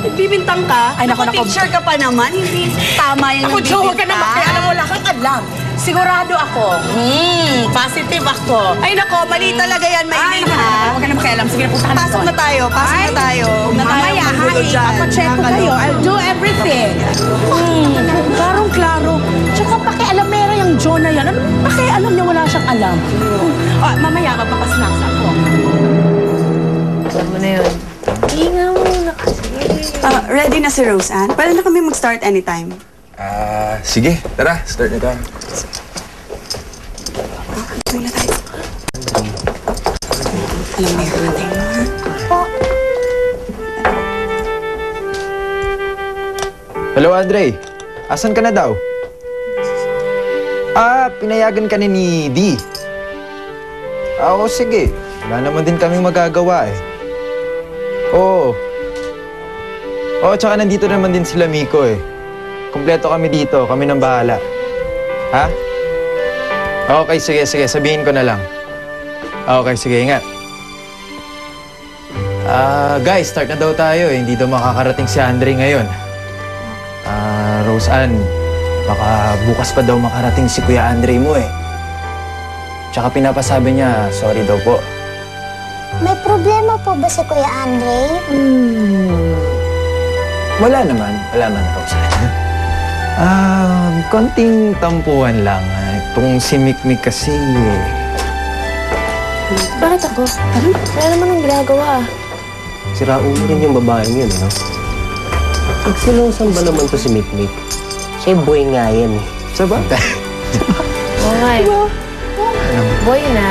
Nagbibintang ka? Ay, naku, naku. Teacher ka pa naman. Hindi tama yung Ako, Jo, huwag ka na nagbibintang. makialam. Wala kang alam. Sigurado ako. Positive ako. Ay, nako, mali talaga yan, Maylin, naku, ha? huwag ka na makialam. Sige na, puntahan Pasok na tayo, pasok na tayo. Huwag na tayo Mamaya, magulo ha? dyan. Ipapacheck ko kayo. I'll do everything. Klarong-klaro. Tsaka pakialamera yung Jonah yan. Ano pakialam niya wala siyang alam? Mamaya, magpapasnacks ako. Alam mo na yun. Hinga muna kasi. Ready na si Roseanne? Pwede na kami mag-start anytime. Sige. Tara, start na tayo. Tuloy na tayo. Alam mo yung ating Hello, Andre. Asan ka na daw? Pinayagan ka ni Dee. Oo, sige. Wala naman din kaming magagawa eh. Oo. Oo, tsaka nandito naman din sila Miko eh. Kompleto kami dito. Kami nang bahala. Ha? Okay, sige. Sabihin ko na lang. Okay, sige. Ingat. Guys, start na daw tayo eh. Hindi daw makakarating si Andre ngayon. Roseanne, baka bukas pa daw makarating si Kuya Andre mo eh. Tsaka pinapasabi niya, sorry daw po. May problema po ba si Kuya Andre? Wala naman, Roseanne. Konting tampuhan lang. Itong si Mikmik kasi eh. Bakit ako? Wala naman ang ginagawa. Sira ulo rin yung babaeng yun, no? Pagsilosan ba naman to si Mikmik? Siya boy nga yan, eh. Sa bagay. Oo nga eh. Boy na.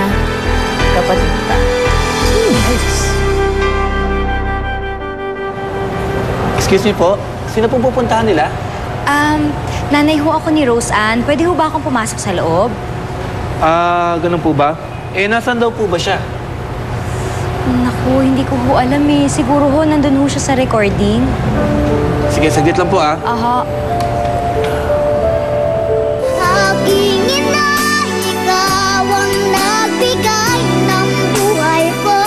Kapatid ka. Excuse me po, sino pong pupuntahan nila? Nanay ho ako ni Roseanne. Pwede ho ba akong pumasok sa loob? Ganun po ba? Eh, nasan daw po ba siya? Naku, hindi ko ho alam eh. Siguro ho, nandun ho siya sa recording. Sige, saglit lang po, ah. Aha. Aking ina, ikaw ang nagbigay ng buhay ko.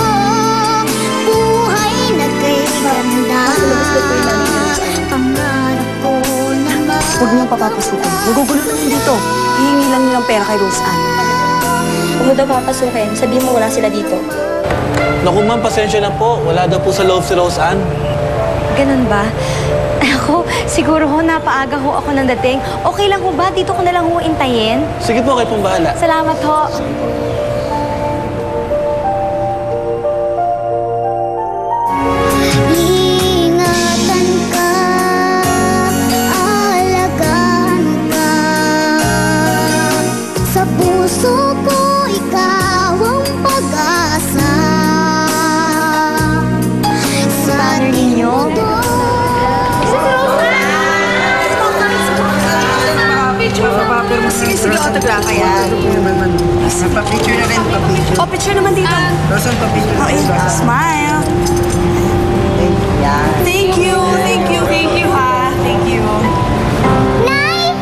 Buhay na kay ganda. Pangarap ko naman. Huwag niyong papapasukin. Magugulo naman dito. Hihingi lang nilang pera kay Roseanne. Huwag mo daw papasukin. Sabihin mo wala sila dito. Naku, ma'am, pasensya na po. Wala daw po sa loob si Roseanne. Ganun ba? Ako, siguro ho, napaaga ho ako ng dating. Okay lang ho ba? Dito ko na lang ho intayin? Sige po, kayo pong bahala. Salamat ho. Ingatan ka, alagaan ka. Sa puso ko, ikaw ang pag-asa. Sa ninyo? Sige, autograph yan. Pa-picture na rin. Oh, picture naman dito. Roseanne, pa-picture. Oh, smile. Thank you, ha. Thank you. Nay!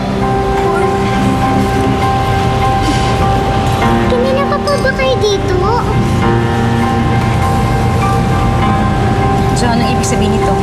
Kanina pa po ba kayo dito? So, anong ibig sabihin nito?